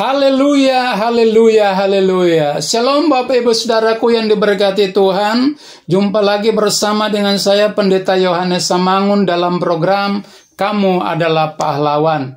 Haleluya, haleluya, haleluya. Shalom Bapak Ibu Saudaraku yang diberkati Tuhan. Jumpa lagi bersama dengan saya Pendeta Yohanes Samangun dalam program Kamu Adalah Pahlawan.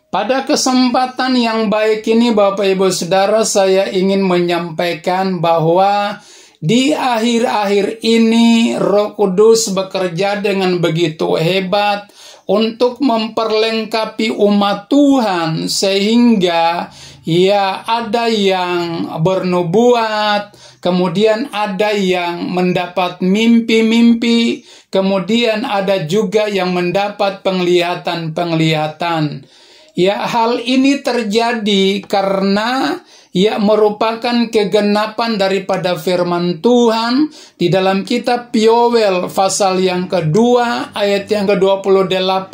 Pada kesempatan yang baik ini Bapak Ibu Saudara, saya ingin menyampaikan bahwa di akhir-akhir ini Roh Kudus bekerja dengan begitu hebat untuk memperlengkapi umat Tuhan, sehingga ya ada yang bernubuat, kemudian ada yang mendapat mimpi-mimpi, kemudian ada juga yang mendapat penglihatan-penglihatan. Ya, hal ini terjadi karena merupakan kegenapan daripada firman Tuhan di dalam kitab Yoel pasal yang kedua ayat yang ke-28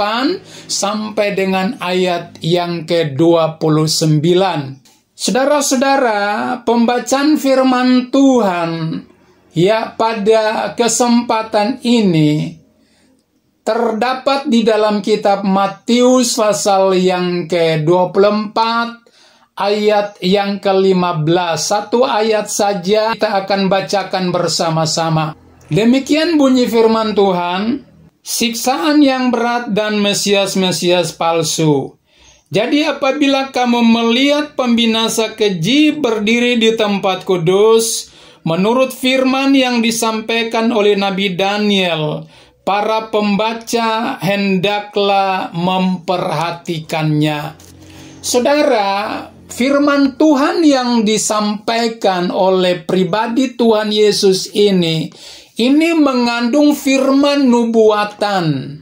sampai dengan ayat yang ke-29. Saudara-saudara, pembacaan firman Tuhan pada kesempatan ini terdapat di dalam kitab Matius pasal yang ke-24 ayat yang ke-15. Satu ayat saja kita akan bacakan bersama-sama. Demikian bunyi firman Tuhan, siksaan yang berat dan Mesias-Mesias palsu. Jadi apabila kamu melihat pembinasa keji berdiri di tempat kudus, menurut firman yang disampaikan oleh Nabi Daniel, para pembaca hendaklah memperhatikannya. Saudara, firman Tuhan yang disampaikan oleh pribadi Tuhan Yesus ini mengandung firman nubuatan,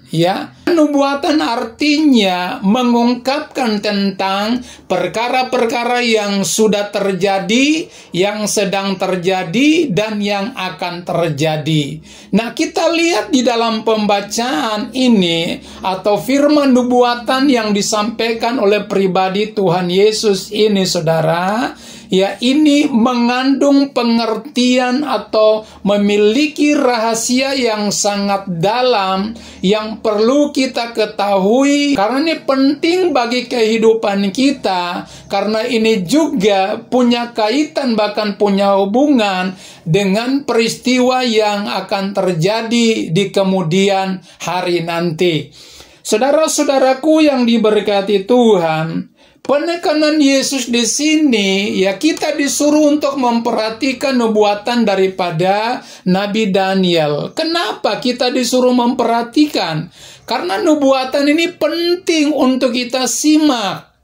Nubuatan artinya mengungkapkan tentang perkara-perkara yang sudah terjadi, yang sedang terjadi, dan yang akan terjadi. Nah, kita lihat di dalam pembacaan ini atau firman nubuatan yang disampaikan oleh pribadi Tuhan Yesus ini, saudara, ini mengandung pengertian atau memiliki rahasia yang sangat dalam yang perlu kita ketahui, karena ini penting bagi kehidupan kita, karena ini juga punya kaitan, bahkan punya hubungan dengan peristiwa yang akan terjadi di kemudian hari nanti. Saudara-saudaraku yang diberkati Tuhan, penekanan Yesus di sini, kita disuruh untuk memperhatikan nubuatan daripada Nabi Daniel. Kenapa kita disuruh memperhatikan? Karena nubuatan ini penting untuk kita simak.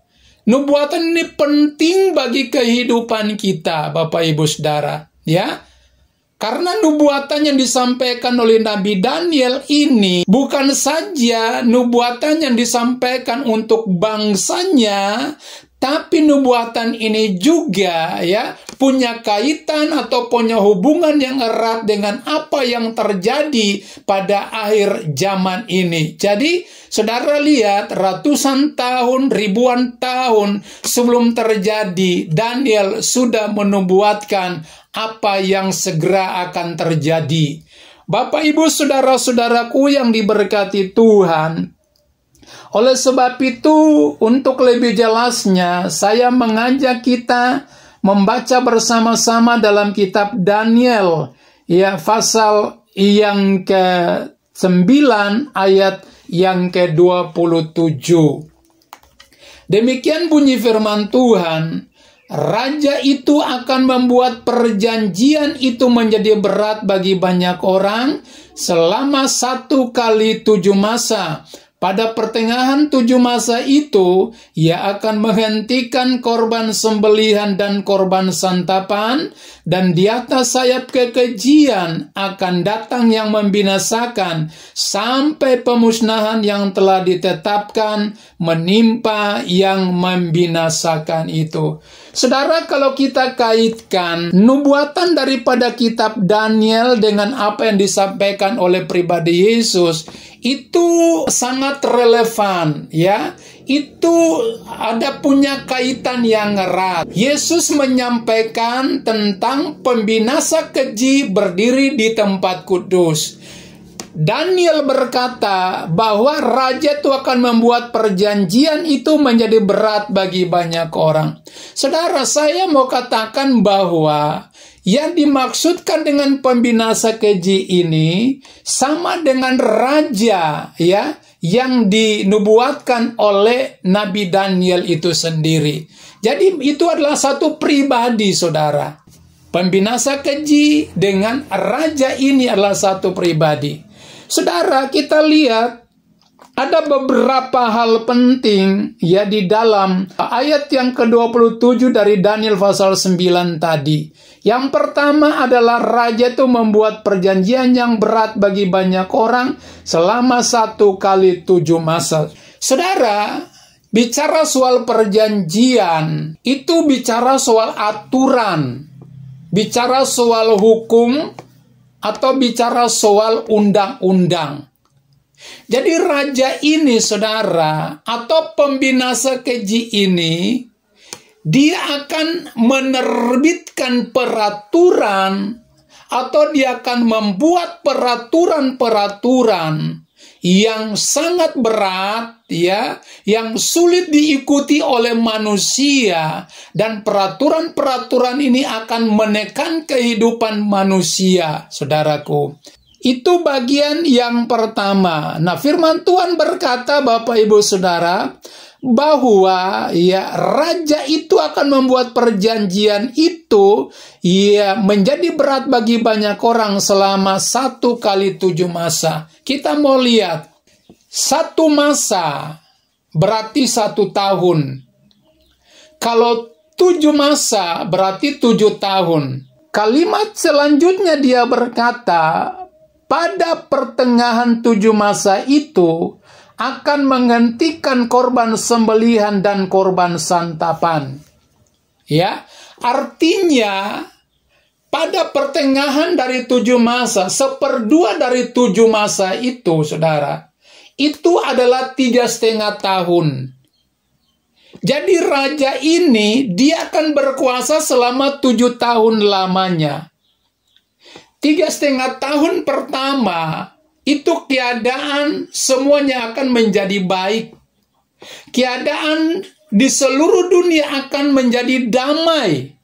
Nubuatan ini penting bagi kehidupan kita, Bapak Ibu Saudara, Karena nubuatan yang disampaikan oleh Nabi Daniel ini bukan saja nubuatan yang disampaikan untuk bangsanya, tapi nubuatan ini juga punya kaitan atau punya hubungan yang erat dengan apa yang terjadi pada akhir zaman ini. Jadi, saudara lihat, ratusan tahun, ribuan tahun sebelum terjadi, Daniel sudah menubuatkan apa yang segera akan terjadi. Bapak, Ibu, saudara-saudaraku yang diberkati Tuhan, oleh sebab itu, untuk lebih jelasnya, saya mengajak kita membaca bersama-sama dalam kitab Daniel, pasal yang ke-9 ayat yang ke-27. Demikian bunyi firman Tuhan, raja itu akan membuat perjanjian itu menjadi berat bagi banyak orang selama 1 kali 7 masa. Pada pertengahan 7 masa itu, ia akan menghentikan korban sembelihan dan korban santapan, dan di atas sayap kekejian akan datang yang membinasakan, sampai pemusnahan yang telah ditetapkan menimpa yang membinasakan itu. Saudara, kalau kita kaitkan nubuatan daripada kitab Daniel dengan apa yang disampaikan oleh pribadi Yesus, itu sangat relevan, ya. Itu ada punya kaitan yang erat. Yesus menyampaikan tentang pembinasa keji berdiri di tempat kudus. Daniel berkata bahwa raja itu akan membuat perjanjian itu menjadi berat bagi banyak orang. Saudara, saya mau katakan bahwa yang dimaksudkan dengan pembinasa keji ini sama dengan raja, ya, yang dinubuatkan oleh Nabi Daniel itu sendiri. Jadi itu adalah satu pribadi, saudara. Pembinasa keji dengan raja ini adalah satu pribadi. Saudara, kita lihat ada beberapa hal penting ya di dalam ayat yang ke-27 dari Daniel pasal 9 tadi. Yang pertama adalah raja itu membuat perjanjian yang berat bagi banyak orang selama 1 kali 7 masa. Saudara, bicara soal perjanjian, itu bicara soal aturan, bicara soal hukum, atau bicara soal undang-undang. Jadi raja ini, saudara, atau pembinasa keji ini, dia akan menerbitkan peraturan, atau dia akan membuat peraturan-peraturan yang sangat berat, ya, yang sulit diikuti oleh manusia, dan peraturan-peraturan ini akan menekan kehidupan manusia, saudaraku. Itu bagian yang pertama. Nah, firman Tuhan berkata, Bapak Ibu Saudara, bahwa ya raja itu akan membuat perjanjian itu ya menjadi berat bagi banyak orang selama 1 kali 7 masa. Kita mau lihat, 1 masa berarti 1 tahun. Kalau 7 masa berarti 7 tahun. Kalimat selanjutnya dia berkata, pada pertengahan 7 masa itu akan menghentikan korban sembelihan dan korban santapan. Ya, artinya pada pertengahan dari 7 masa, 1/2 dari 7 masa itu, saudara, itu adalah 3,5 tahun. Jadi raja ini, dia akan berkuasa selama 7 tahun lamanya. 3,5 tahun pertama, itu keadaan semuanya akan menjadi baik. Keadaan di seluruh dunia akan menjadi damai.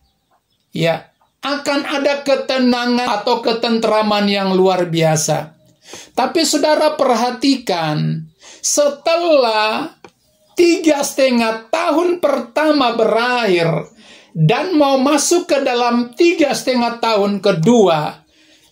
Ya, akan ada ketenangan atau ketentraman yang luar biasa. Tapi saudara perhatikan, setelah 3,5 tahun pertama berakhir dan mau masuk ke dalam 3,5 tahun kedua,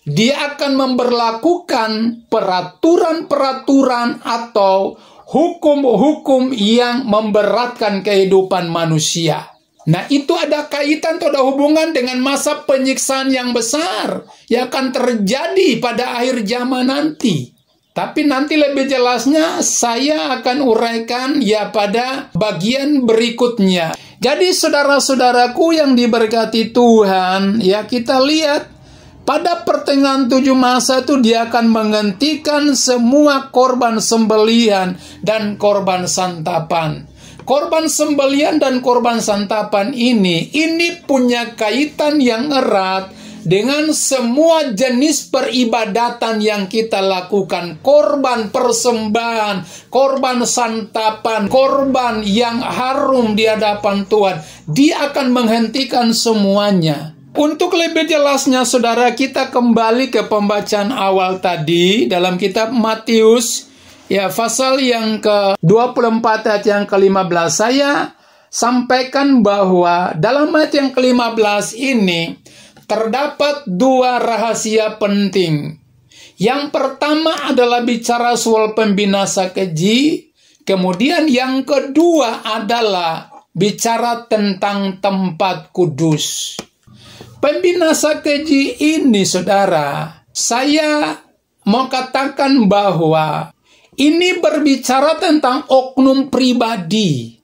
dia akan memberlakukan peraturan-peraturan atau hukum-hukum yang memberatkan kehidupan manusia. Nah, itu ada kaitan atau ada hubungan dengan masa penyiksaan yang besar yang akan terjadi pada akhir zaman nanti. Tapi nanti lebih jelasnya saya akan uraikan ya pada bagian berikutnya. Jadi saudara-saudaraku yang diberkati Tuhan, ya kita lihat pada pertengahan 7 masa itu dia akan menghentikan semua korban sembelihan dan korban santapan. Korban sembelihan dan korban santapan ini punya kaitan yang erat dengan semua jenis peribadatan yang kita lakukan. Korban persembahan, korban santapan, korban yang harum di hadapan Tuhan. Dia akan menghentikan semuanya. Untuk lebih jelasnya, saudara, kita kembali ke pembacaan awal tadi dalam kitab Matius, ya, pasal yang ke-24 ayat yang ke-15. Saya sampaikan bahwa dalam ayat yang ke-15 ini terdapat 2 rahasia penting. Yang pertama adalah bicara soal pembinasa keji, kemudian yang kedua adalah bicara tentang tempat kudus. Pembinasa keji ini, saudara, saya mau katakan bahwa ini berbicara tentang oknum pribadi.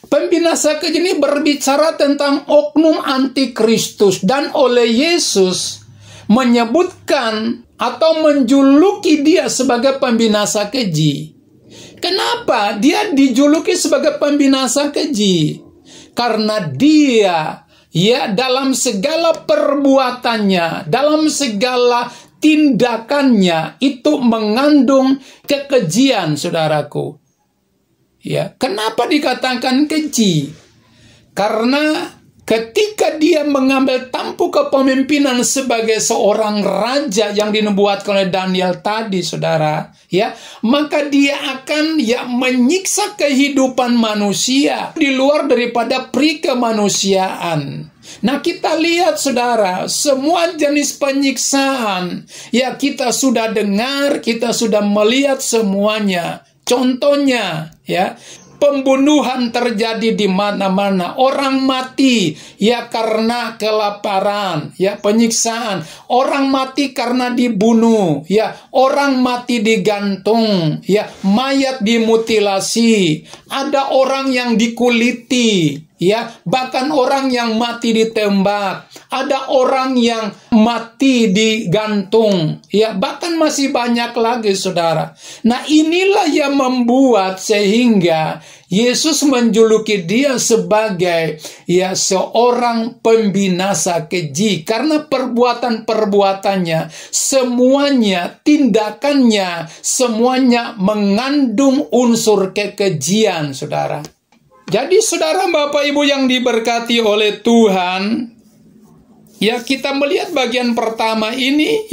Pembinasa keji ini berbicara tentang oknum antikristus, dan oleh Yesus menyebutkan atau menjuluki dia sebagai pembinasa keji. Kenapa dia dijuluki sebagai pembinasa keji? Karena dia dalam segala perbuatannya, dalam segala tindakannya itu mengandung kekejian, saudaraku. Kenapa dikatakan keji? Karena ketika dia mengambil tampuk kepemimpinan sebagai seorang raja yang dinubuatkan oleh Daniel tadi, saudara, maka dia akan menyiksa kehidupan manusia di luar daripada pri kemanusiaan. Nah, kita lihat, saudara, semua jenis penyiksaan kita sudah dengar, kita sudah melihat semuanya. Contohnya, pembunuhan terjadi di mana-mana. Orang mati karena kelaparan, penyiksaan. Orang mati karena dibunuh, orang mati digantung, mayat dimutilasi. Ada orang yang dikuliti, bahkan orang yang mati ditembak. Ada orang yang mati digantung, bahkan masih banyak lagi, saudara. Nah, inilah yang membuat sehingga Yesus menjuluki dia sebagai seorang pembinasa keji, karena perbuatan-perbuatannya, semuanya, tindakannya, semuanya mengandung unsur kekejian, saudara. Jadi, saudara, Bapak Ibu yang diberkati oleh Tuhan, kita melihat bagian pertama ini,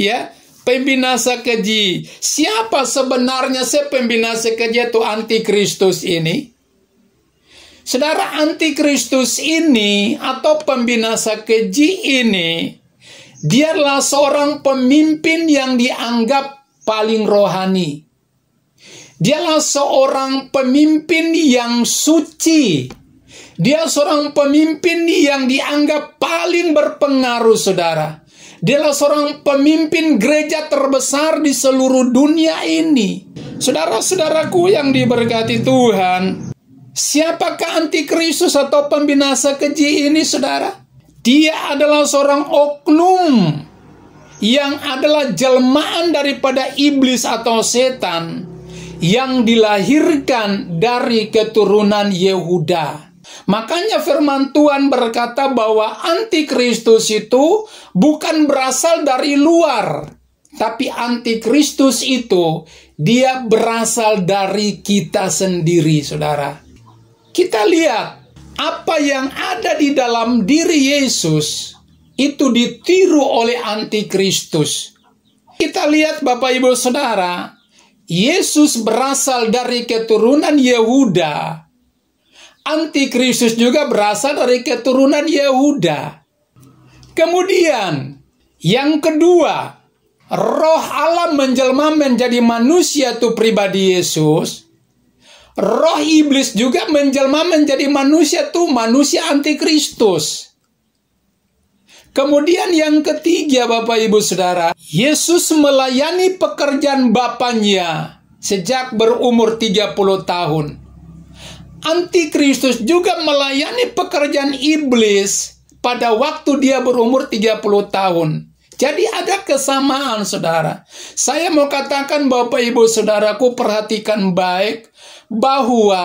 pembinasa keji. Siapa sebenarnya pembinasa keji itu antikristus ini? Saudara, antikristus ini atau pembinasa keji ini, dialah seorang pemimpin yang dianggap paling rohani. Dialah seorang pemimpin yang suci. Dia seorang pemimpin yang dianggap paling berpengaruh, saudara. Dialah seorang pemimpin gereja terbesar di seluruh dunia ini. Saudara-saudaraku yang diberkati Tuhan, siapakah antikristus atau pembinasa keji ini, saudara? Dia adalah seorang oknum yang adalah jelmaan daripada iblis atau setan yang dilahirkan dari keturunan Yehuda. Makanya firman Tuhan berkata bahwa antikristus itu bukan berasal dari luar, tapi antikristus itu dia berasal dari kita sendiri, saudara. Kita lihat apa yang ada di dalam diri Yesus itu ditiru oleh antikristus. Kita lihat, Bapak Ibu Saudara, Yesus berasal dari keturunan Yehuda. Antikristus juga berasal dari keturunan Yehuda. Kemudian, yang kedua, Roh Allah menjelma menjadi manusia itu pribadi Yesus. Roh iblis juga menjelma menjadi manusia itu manusia antikristus. Kemudian yang ketiga, Bapak Ibu Saudara, Yesus melayani pekerjaan Bapaknya sejak berumur 30 tahun. Antikristus juga melayani pekerjaan iblis pada waktu dia berumur 30 tahun. Jadi ada kesamaan, saudara. Saya mau katakan, Bapak Ibu Saudaraku, perhatikan baik bahwa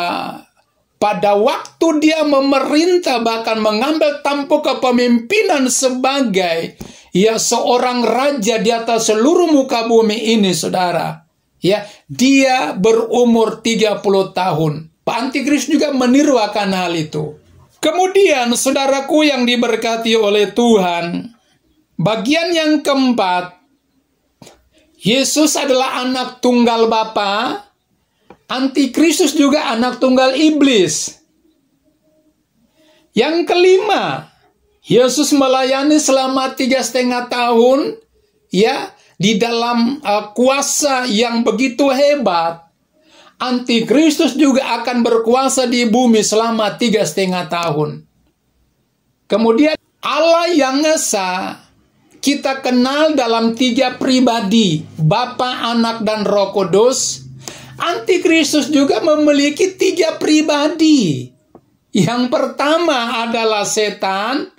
pada waktu dia memerintah, bahkan mengambil tampuk kepemimpinan sebagai seorang raja di atas seluruh muka bumi ini, saudara. Dia berumur 30 tahun. Pak Antikristus juga meniru akan hal itu. Kemudian, saudaraku yang diberkati oleh Tuhan, bagian yang keempat, Yesus adalah anak tunggal Bapa. Antikristus juga anak tunggal iblis. Yang kelima, Yesus melayani selama 3,5 tahun di dalam kuasa yang begitu hebat. Antikristus juga akan berkuasa di bumi selama 3,5 tahun. Kemudian Allah yang Esa kita kenal dalam 3 pribadi, Bapa, Anak, dan Roh Kudus. Antikristus juga memiliki 3 pribadi, Yang pertama adalah setan,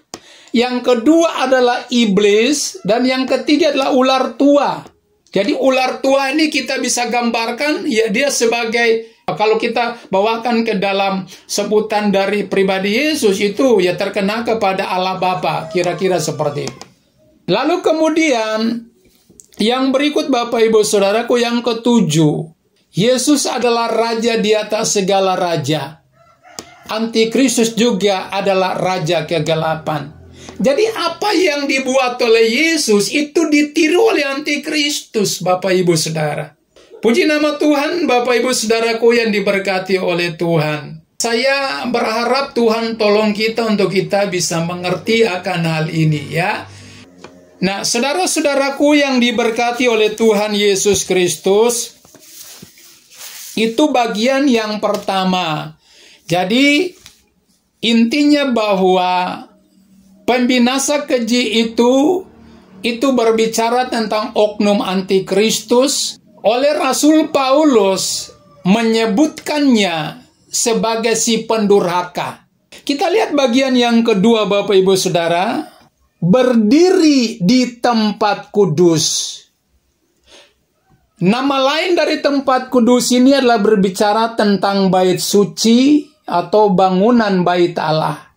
yang kedua adalah iblis, dan yang ketiga adalah ular tua. Jadi ular tua ini kita bisa gambarkan, ya dia sebagai, kalau kita bawakan ke dalam sebutan dari pribadi Yesus, itu ya terkena kepada Allah Bapa, kira-kira seperti itu. Lalu kemudian, yang berikut Bapak Ibu Saudaraku, yang ketujuh, Yesus adalah Raja di atas segala raja. Antikristus juga adalah Raja kegelapan. Jadi apa yang dibuat oleh Yesus itu ditiru oleh Antikristus, Bapak Ibu Saudara. Puji nama Tuhan, Bapak Ibu Saudaraku yang diberkati oleh Tuhan. Saya berharap Tuhan tolong kita untuk kita bisa mengerti akan hal ini ya. Nah, saudara-saudaraku yang diberkati oleh Tuhan Yesus Kristus, itu bagian yang pertama. Jadi intinya bahwa pembinasa keji itu berbicara tentang oknum antikristus. Oleh Rasul Paulus menyebutkannya sebagai si pendurhaka. Kita lihat bagian yang kedua Bapak Ibu Saudara. Berdiri di tempat kudus. Nama lain dari tempat kudus ini adalah berbicara tentang bait suci atau bangunan bait Allah.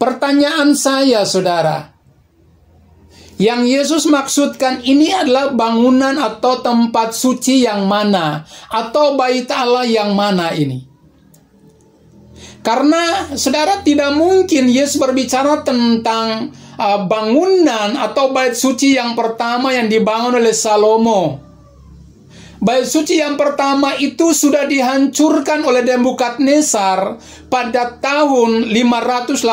Pertanyaan saya, saudara, yang Yesus maksudkan ini adalah bangunan atau tempat suci yang mana? Atau bait Allah yang mana ini? Karena, saudara, tidak mungkin Yesus berbicara tentang bangunan atau bait suci yang pertama yang dibangun oleh Salomo. Bait suci yang pertama itu sudah dihancurkan oleh Nebukadnezar pada tahun 586.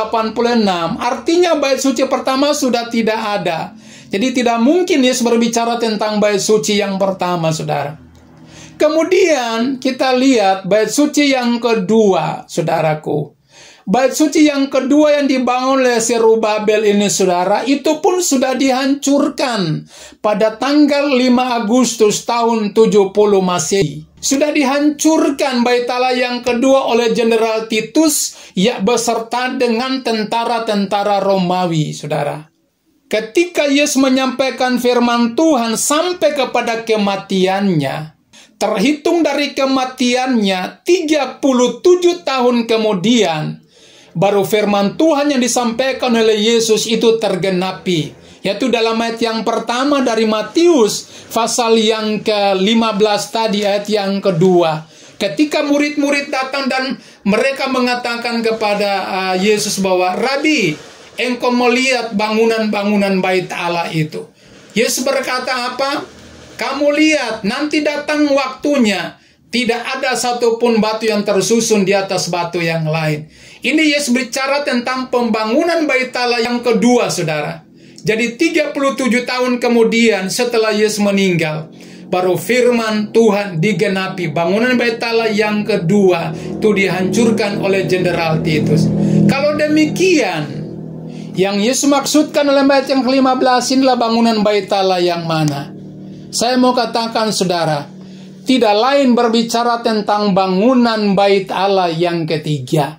Artinya bait suci pertama sudah tidak ada. Jadi tidak mungkin Yesus berbicara tentang bait suci yang pertama, saudara. Kemudian kita lihat bait suci yang kedua, saudaraku. Bait suci yang kedua yang dibangun oleh Zerubabel ini, saudara, itu pun sudah dihancurkan pada tanggal 5 Agustus tahun 70 Masehi. Sudah dihancurkan bait Allah yang kedua oleh Jenderal Titus, ya beserta dengan tentara-tentara Romawi, saudara. Ketika Yesus menyampaikan firman Tuhan sampai kepada kematiannya, terhitung dari kematiannya 37 tahun kemudian, baru firman Tuhan yang disampaikan oleh Yesus itu tergenapi. Yaitu dalam ayat yang pertama dari Matius, pasal yang ke-15 tadi, ayat yang kedua. Ketika murid-murid datang dan mereka mengatakan kepada Yesus bahwa, Rabi, engkau melihat bangunan-bangunan bait Allah itu. Yesus berkata apa? Kamu lihat, nanti datang waktunya. Tidak ada satupun batu yang tersusun di atas batu yang lain. Ini Yesus bicara tentang pembangunan bait Allah yang kedua, saudara. Jadi 37 tahun kemudian setelah Yesus meninggal, baru firman Tuhan digenapi. Bangunan bait Allah yang kedua itu dihancurkan oleh Jenderal Titus. Kalau demikian, yang Yesus maksudkan oleh ayat yang ke-15 inilah bangunan bait Allah yang mana? Saya mau katakan, saudara, tidak lain berbicara tentang bangunan bait Allah yang ketiga.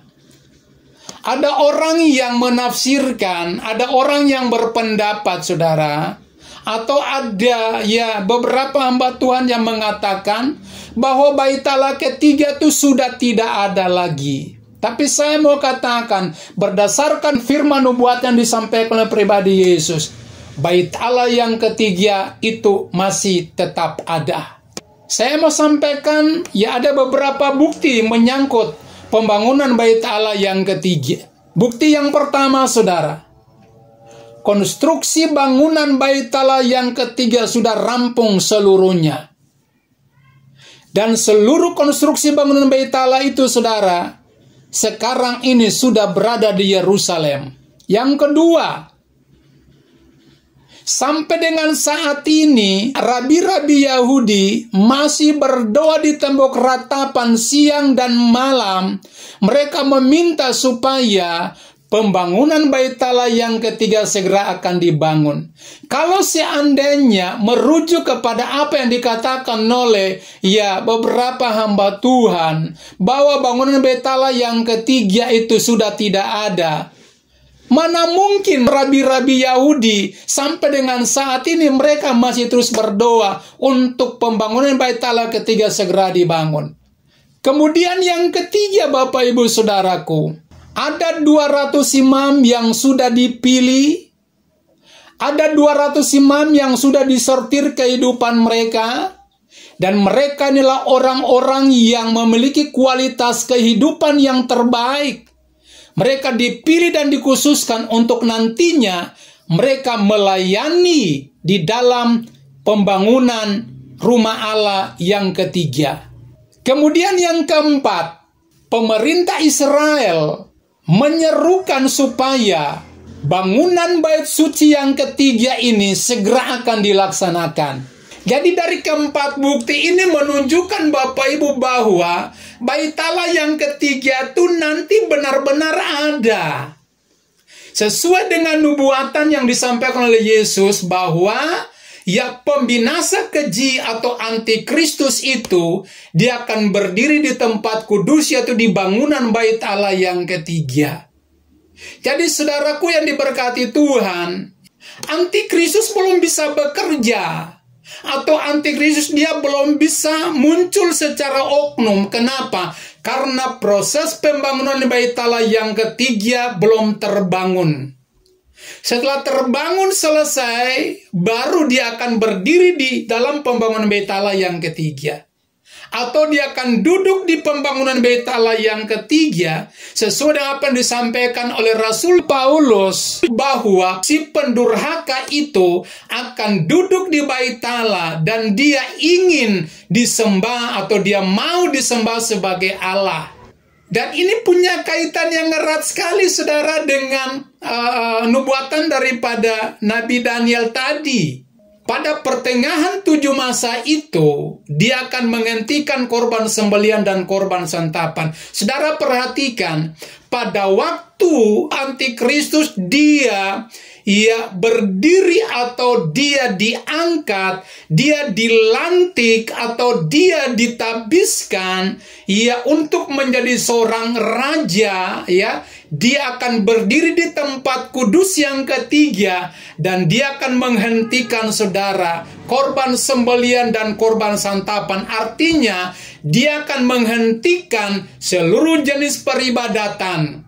Ada orang yang menafsirkan, ada orang yang berpendapat, saudara, atau ada beberapa hamba Tuhan yang mengatakan bahwa bait Allah ketiga itu sudah tidak ada lagi. Tapi saya mau katakan, berdasarkan firman nubuat yang disampaikan oleh pribadi Yesus, bait Allah yang ketiga itu masih tetap ada. Saya mau sampaikan, ada beberapa bukti menyangkut pembangunan bait Allah yang ketiga. Bukti yang pertama, saudara, konstruksi bangunan bait Allah yang ketiga sudah rampung seluruhnya. Dan seluruh konstruksi bangunan bait Allah itu, saudara, sekarang ini sudah berada di Yerusalem. Yang kedua, sampai dengan saat ini, rabi-rabi Yahudi masih berdoa di tembok ratapan siang dan malam. Mereka meminta supaya pembangunan Bait Allah yang ketiga segera akan dibangun. Kalau seandainya merujuk kepada apa yang dikatakan oleh beberapa hamba Tuhan, bahwa bangunan Bait Allah yang ketiga itu sudah tidak ada, mana mungkin rabi-rabi Yahudi sampai dengan saat ini mereka masih terus berdoa untuk pembangunan Bait Allah ketiga segera dibangun. Kemudian yang ketiga, Bapak Ibu Saudaraku, ada 200 imam yang sudah dipilih, ada 200 imam yang sudah disortir kehidupan mereka, dan mereka inilah orang-orang yang memiliki kualitas kehidupan yang terbaik. Mereka dipilih dan dikhususkan untuk nantinya mereka melayani di dalam pembangunan rumah Allah yang ketiga. Kemudian yang keempat, pemerintah Israel menyerukan supaya bangunan bait suci yang ketiga ini segera akan dilaksanakan. Jadi dari keempat bukti ini menunjukkan Bapak Ibu bahwa Bait Allah yang ketiga itu nanti benar-benar ada. Sesuai dengan nubuatan yang disampaikan oleh Yesus bahwa pembinasa keji atau antikristus itu dia akan berdiri di tempat kudus, yaitu di bangunan Bait Allah yang ketiga. Jadi saudaraku yang diberkati Tuhan, antikristus belum bisa bekerja, atau antikristus dia belum bisa muncul secara oknum. Kenapa? Karena proses pembangunan Bait Allah yang ketiga belum terbangun. Setelah terbangun selesai, baru dia akan berdiri di dalam pembangunan Bait Allah yang ketiga. Atau dia akan duduk di pembangunan Bait Allah yang ketiga, sesuai dengan apa yang disampaikan oleh Rasul Paulus, bahwa si pendurhaka itu akan duduk di Bait Allah dan dia ingin disembah atau dia mau disembah sebagai Allah. Dan ini punya kaitan yang erat sekali, saudara, dengan nubuatan daripada Nabi Daniel tadi. Pada pertengahan 7 masa itu, dia akan menghentikan korban sembelihan dan korban santapan. Saudara perhatikan, pada waktu antikristus dia berdiri atau dia diangkat, dia dilantik atau dia ditabiskan untuk menjadi seorang raja, dia akan berdiri di tempat kudus yang ketiga dan dia akan menghentikan saudara korban sembelihan dan korban santapan. Artinya dia akan menghentikan seluruh jenis peribadatan,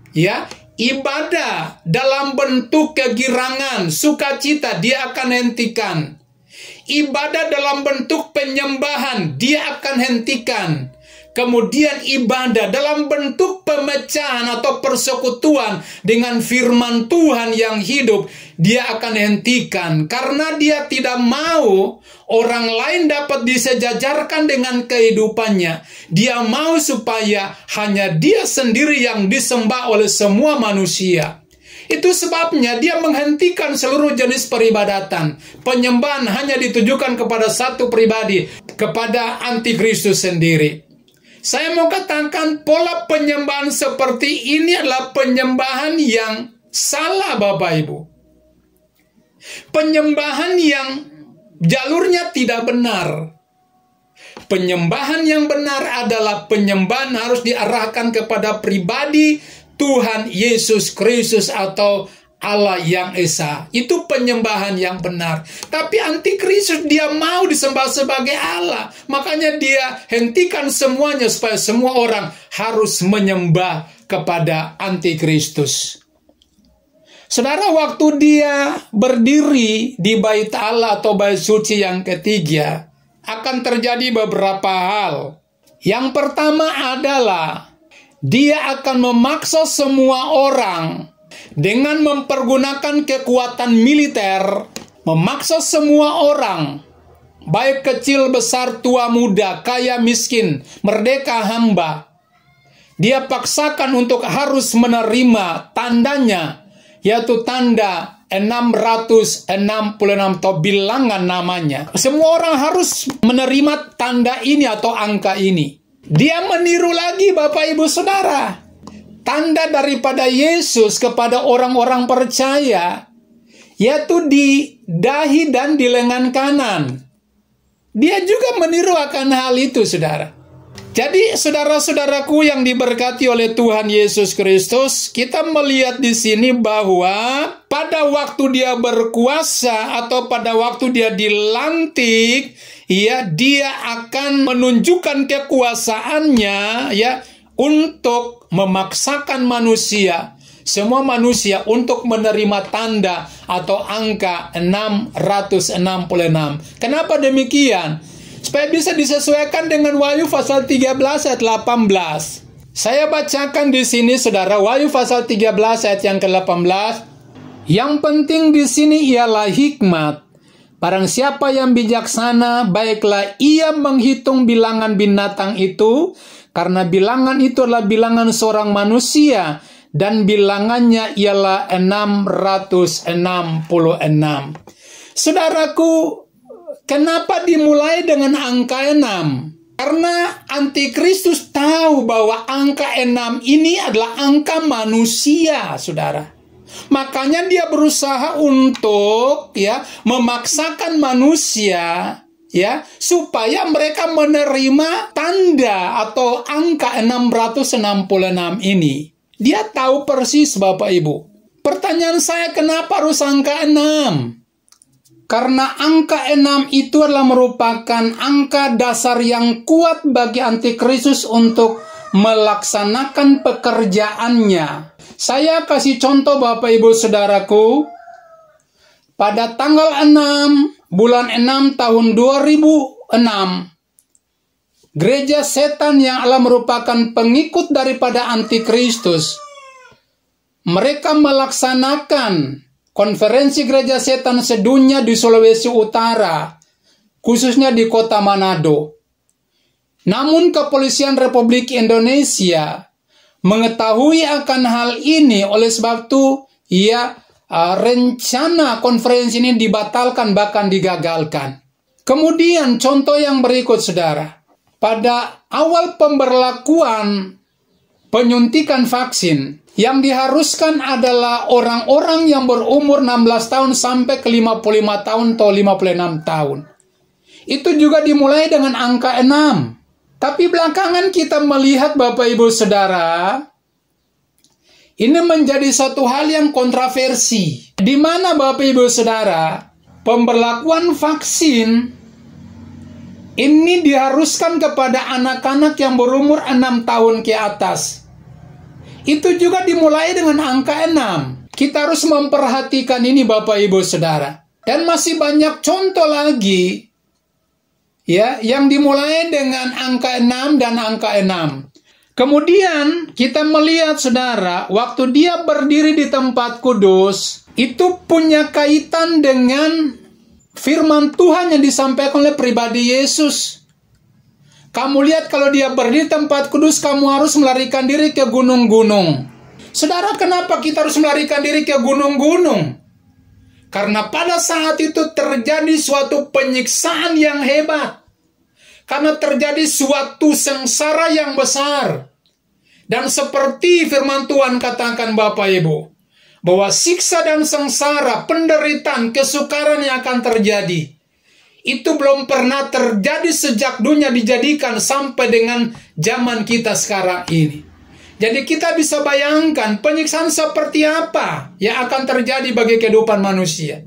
ibadah dalam bentuk kegirangan, sukacita, dia akan hentikan. Ibadah dalam bentuk penyembahan, dia akan hentikan. Kemudian ibadah dalam bentuk pemecahan atau persekutuan dengan firman Tuhan yang hidup, dia akan hentikan. Karena dia tidak mau orang lain dapat disejajarkan dengan kehidupannya. Dia mau supaya hanya dia sendiri yang disembah oleh semua manusia. Itu sebabnya dia menghentikan seluruh jenis peribadatan. Penyembahan hanya ditujukan kepada satu pribadi, kepada antikristus sendiri. Saya mau katakan pola penyembahan seperti ini adalah penyembahan yang salah, Bapak Ibu. Penyembahan yang jalurnya tidak benar. Penyembahan yang benar adalah penyembahan harus diarahkan kepada pribadi Tuhan Yesus Kristus atau Allah yang Esa. Itu penyembahan yang benar. Tapi antikristus dia mau disembah sebagai Allah. Makanya dia hentikan semuanya supaya semua orang harus menyembah kepada antikristus. Saudara, waktu dia berdiri di Bait Allah atau Bait Suci yang ketiga, akan terjadi beberapa hal. Yang pertama adalah dia akan memaksa semua orang dengan mempergunakan kekuatan militer, memaksa semua orang, baik kecil, besar, tua, muda, kaya, miskin, merdeka, hamba. Dia paksakan untuk harus menerima tandanya, yaitu tanda 666 atau bilangan namanya. Semua orang harus menerima tanda ini atau angka ini. Dia meniru lagi, Bapak Ibu Saudara. tanda daripada Yesus kepada orang-orang percaya, yaitu di dahi dan di lengan kanan. Dia juga meniru akan hal itu, saudara. Jadi, saudara-saudaraku yang diberkati oleh Tuhan Yesus Kristus, kita melihat di sini bahwa pada waktu dia berkuasa atau pada waktu dia dilantik, ya, dia akan menunjukkan kekuasaannya, ya, untuk memaksakan manusia, semua manusia untuk menerima tanda atau angka 666. Kenapa demikian? Supaya bisa disesuaikan dengan Wahyu pasal 13 ayat 18. Saya bacakan di sini, saudara, Wahyu pasal 13 ayat yang ke-18. Yang penting di sini ialah hikmat. Barang siapa yang bijaksana, baiklah ia menghitung bilangan binatang itu, karena bilangan itu adalah bilangan seorang manusia, dan bilangannya ialah 666. Saudaraku, kenapa dimulai dengan angka 6? Karena antikristus tahu bahwa angka 6 ini adalah angka manusia, saudara. Makanya dia berusaha untuk, ya, memaksakan manusia, ya, supaya mereka menerima tanda atau angka 666 ini. Dia tahu persis, Bapak Ibu. Pertanyaan saya, kenapa harus angka 6? Karena angka 6 itu adalah merupakan angka dasar yang kuat bagi antikristus untuk melaksanakan pekerjaannya. Saya kasih contoh, Bapak Ibu Saudaraku. Pada tanggal 6 bulan 6 tahun 2006, gereja setan yang adalah merupakan pengikut daripada antikristus, mereka melaksanakan konferensi gereja setan sedunia di Sulawesi Utara, khususnya di kota Manado. Namun kepolisian Republik Indonesia mengetahui akan hal ini, oleh sebab itu rencana konferensi ini dibatalkan, bahkan digagalkan. Kemudian contoh yang berikut, saudara. Pada awal pemberlakuan penyuntikan vaksin, yang diharuskan adalah orang-orang yang berumur 16 tahun sampai ke 55 tahun atau 56 tahun. Itu juga dimulai dengan angka 6. Tapi belakangan kita melihat, Bapak Ibu Saudara, ini menjadi satu hal yang kontroversi. Di mana, Bapak Ibu Saudara, pemberlakuan vaksin ini diharuskan kepada anak-anak yang berumur 6 tahun ke atas. Itu juga dimulai dengan angka 6. Kita harus memperhatikan ini, Bapak Ibu Saudara. Dan masih banyak contoh lagi, ya, yang dimulai dengan angka 6 dan angka 6. Kemudian kita melihat, saudara, waktu dia berdiri di tempat kudus, itu punya kaitan dengan firman Tuhan yang disampaikan oleh pribadi Yesus. Kamu lihat, kalau dia berdiri di tempat kudus, kamu harus melarikan diri ke gunung-gunung. Saudara, kenapa kita harus melarikan diri ke gunung-gunung? Karena pada saat itu terjadi suatu penyiksaan yang hebat. Karena terjadi suatu sengsara yang besar. Dan seperti firman Tuhan katakan, Bapak Ibu, bahwa siksa dan sengsara, penderitaan, kesukaran yang akan terjadi, itu belum pernah terjadi sejak dunia dijadikan sampai dengan zaman kita sekarang ini. Jadi kita bisa bayangkan penyiksaan seperti apa yang akan terjadi bagi kehidupan manusia,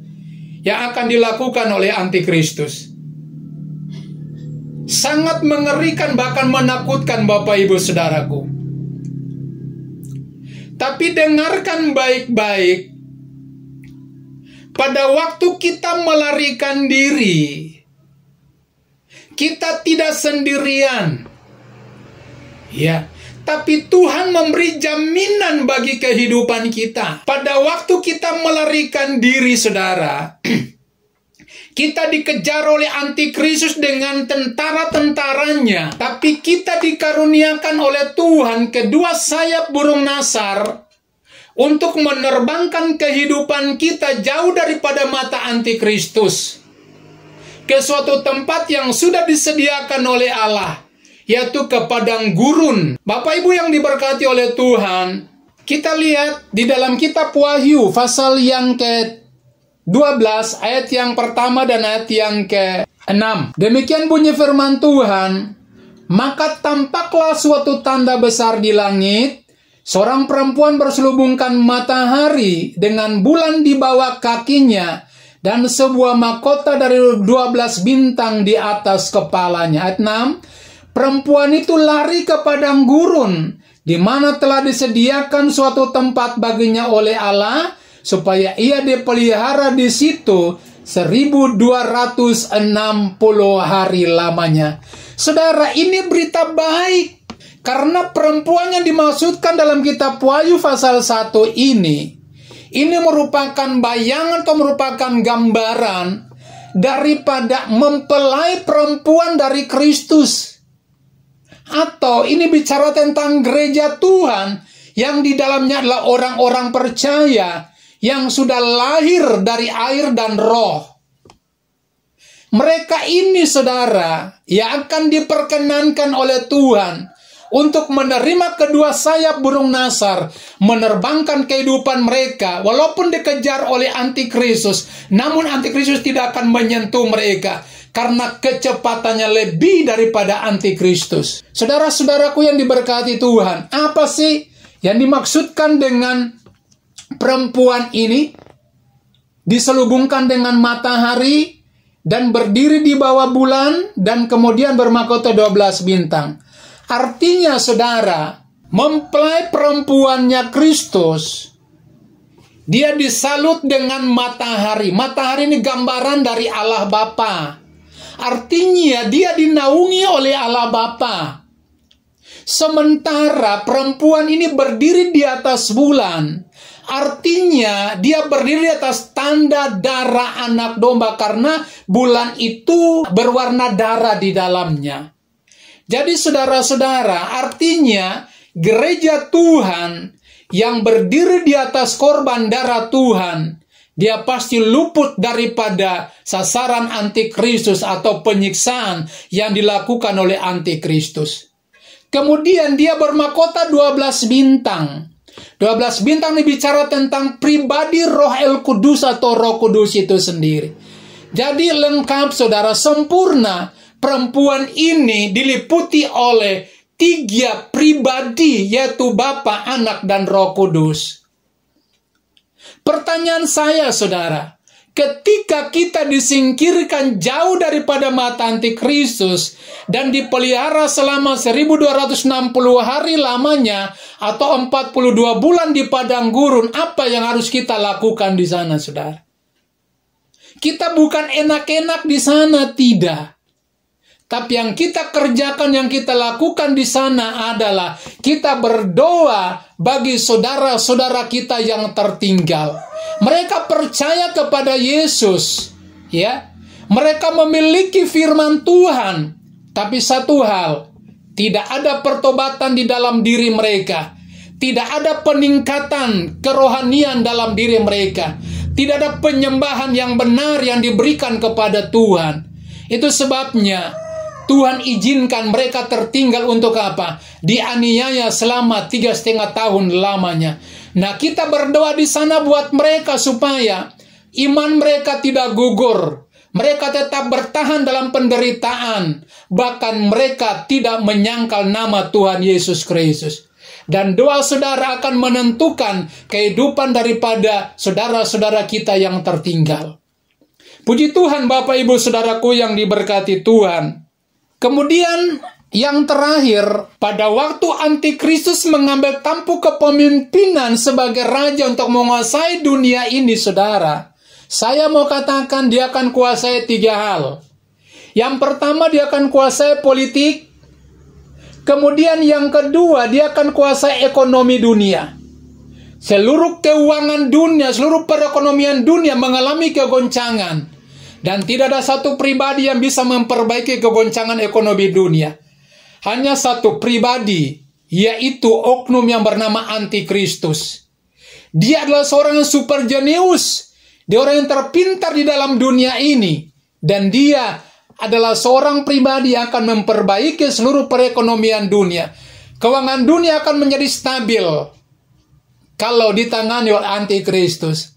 yang akan dilakukan oleh antikristus. Sangat mengerikan, bahkan menakutkan, Bapak Ibu Saudaraku. Tapi dengarkan baik-baik. Pada waktu kita melarikan diri, kita tidak sendirian. Ya, tapi Tuhan memberi jaminan bagi kehidupan kita. Pada waktu kita melarikan diri, saudara, kita dikejar oleh antikristus dengan tentara-tentaranya. Tapi kita dikaruniakan oleh Tuhan kedua sayap burung nasar untuk menerbangkan kehidupan kita jauh daripada mata antikristus ke suatu tempat yang sudah disediakan oleh Allah, yaitu ke padang gurun. Bapak Ibu yang diberkati oleh Tuhan, Kita lihat di dalam kitab Wahyu pasal yang ke-12 ayat yang pertama dan ayat yang ke-6. Demikian bunyi firman Tuhan, maka tampaklah suatu tanda besar di langit, seorang perempuan berselubungkan matahari dengan bulan di bawah kakinya dan sebuah mahkota dari 12 bintang di atas kepalanya. Ayat 6, perempuan itu lari ke padang gurun, di mana telah disediakan suatu tempat baginya oleh Allah, supaya ia dipelihara di situ 1260 hari lamanya. Saudara, ini berita baik, karena perempuan yang dimaksudkan dalam kitab Wahyu pasal 1 ini merupakan bayangan atau merupakan gambaran daripada mempelai perempuan dari Kristus. Atau ini bicara tentang gereja Tuhan yang di dalamnya adalah orang-orang percaya yang sudah lahir dari air dan roh. Mereka ini, saudara, yang akan diperkenankan oleh Tuhan untuk menerima kedua sayap burung nasar, menerbangkan kehidupan mereka, walaupun dikejar oleh antikristus, namun antikristus tidak akan menyentuh mereka, karena kecepatannya lebih daripada antikristus. Saudara-saudaraku yang diberkati Tuhan, apa sih yang dimaksudkan dengan perempuan ini? Diselubungkan dengan matahari dan berdiri di bawah bulan dan kemudian bermahkota 12 bintang. Artinya, saudara, mempelai perempuannya Kristus, dia disalut dengan matahari. Matahari ini gambaran dari Allah Bapa. Artinya dia dinaungi oleh Allah Bapa. Sementara perempuan ini berdiri di atas bulan. Artinya dia berdiri di atas tanda darah anak domba, karena bulan itu berwarna darah di dalamnya. Jadi saudara-saudara, artinya gereja Tuhan yang berdiri di atas korban darah Tuhan, dia pasti luput daripada sasaran antikristus atau penyiksaan yang dilakukan oleh antikristus. Kemudian dia bermahkota 12 bintang. 12 bintang ini bicara tentang pribadi Roh El Kudus atau Roh Kudus itu sendiri. Jadi lengkap, saudara, sempurna. Perempuan ini diliputi oleh 3 pribadi, yaitu Bapa, Anak, dan Roh Kudus. Pertanyaan saya, saudara, ketika kita disingkirkan jauh daripada mata antikristus dan dipelihara selama 1260 hari lamanya atau 42 bulan di padang gurun, apa yang harus kita lakukan di sana, saudara? Kita bukan enak-enak di sana, tidak. Tapi yang kita kerjakan, yang kita lakukan di sana adalah kita berdoa bagi saudara-saudara kita yang tertinggal. Mereka percaya kepada Yesus, ya. Mereka memiliki firman Tuhan, tapi satu hal, tidak ada pertobatan di dalam diri mereka. Tidak ada peningkatan kerohanian dalam diri mereka. Tidak ada penyembahan yang benar yang diberikan kepada Tuhan. Itu sebabnya Tuhan izinkan mereka tertinggal untuk apa? Dianiaya selama 3,5 tahun lamanya. Nah, kita berdoa di sana buat mereka supaya iman mereka tidak gugur. Mereka tetap bertahan dalam penderitaan. Bahkan mereka tidak menyangkal nama Tuhan Yesus Kristus. Dan doa saudara akan menentukan kehidupan daripada saudara-saudara kita yang tertinggal. Puji Tuhan, Bapak Ibu Saudaraku yang diberkati Tuhan. Kemudian yang terakhir, pada waktu antikristus mengambil tampuk kepemimpinan sebagai raja untuk menguasai dunia ini, saudara, saya mau katakan dia akan kuasai 3 hal. Yang pertama, dia akan kuasai politik. Kemudian yang kedua, dia akan kuasai ekonomi dunia. Seluruh keuangan dunia, seluruh perekonomian dunia mengalami kegoncangan. Dan tidak ada satu pribadi yang bisa memperbaiki kegoncangan ekonomi dunia. Hanya satu pribadi, yaitu oknum yang bernama antikristus. Dia adalah seorang yang super jenius. Dia orang yang terpintar di dalam dunia ini. Dan dia adalah seorang pribadi yang akan memperbaiki seluruh perekonomian dunia. Keuangan dunia akan menjadi stabil. kalau ditangani oleh antikristus.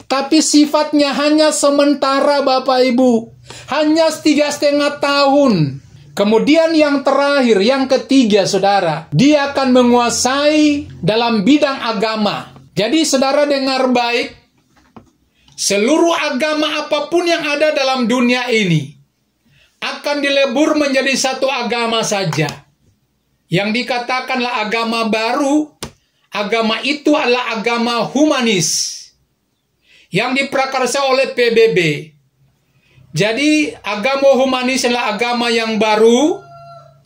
Tapi sifatnya hanya sementara, Bapak Ibu. Hanya 3,5 tahun. Kemudian yang terakhir, yang ketiga, saudara, dia akan menguasai dalam bidang agama. Jadi saudara dengar baik, seluruh agama apapun yang ada dalam dunia ini akan dilebur menjadi satu agama saja. Yang dikatakanlah agama baru, agama itu adalah agama humanis yang diprakarsa oleh PBB. Jadi agama humanis adalah agama yang baru,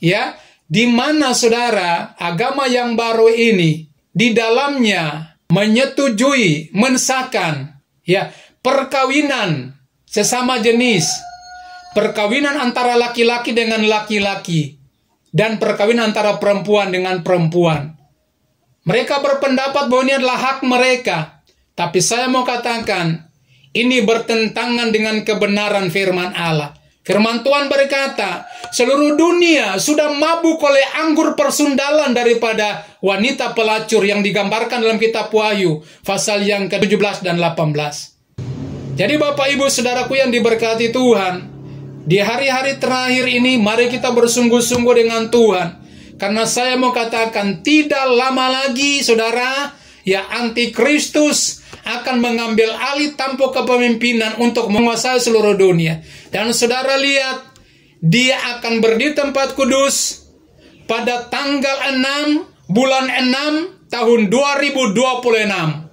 ya, di mana saudara agama yang baru ini di dalamnya menyetujui, mensahkan, ya, perkawinan sesama jenis, perkawinan antara laki-laki dengan laki-laki, dan perkawinan antara perempuan dengan perempuan. Mereka berpendapat bahwa ini adalah hak mereka, tapi saya mau katakan, ini bertentangan dengan kebenaran firman Allah. Firman Tuhan berkata, seluruh dunia sudah mabuk oleh anggur persundalan daripada wanita pelacur yang digambarkan dalam kitab Wahyu, pasal yang ke-17 dan 18. Jadi Bapak Ibu Saudaraku yang diberkati Tuhan, di hari-hari terakhir ini mari kita bersungguh-sungguh dengan Tuhan. Karena saya mau katakan, tidak lama lagi saudara, ya, antikristus akan mengambil alih tampuk kepemimpinan untuk menguasai seluruh dunia. Dan saudara lihat, dia akan berdiri tempat kudus pada tanggal 6 bulan 6 tahun 2026.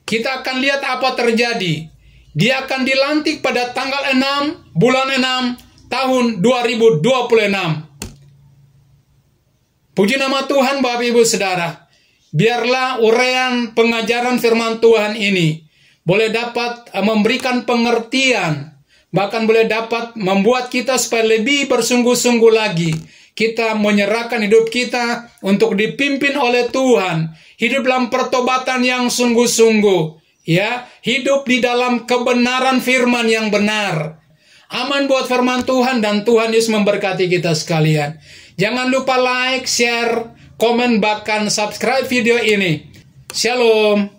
Kita akan lihat apa terjadi. Dia akan dilantik pada tanggal 6 bulan 6 tahun 2026. Puji nama Tuhan Bapak Ibu Saudara. Biarlah uraian pengajaran firman Tuhan ini boleh dapat memberikan pengertian, bahkan boleh dapat membuat kita supaya lebih bersungguh-sungguh lagi. Kita menyerahkan hidup kita untuk dipimpin oleh Tuhan, hidup dalam pertobatan yang sungguh-sungguh, ya, hidup di dalam kebenaran firman yang benar. Aman buat firman Tuhan, dan Tuhan Yesus memberkati kita sekalian. Jangan lupa like, share, komen, bahkan subscribe video ini. Shalom.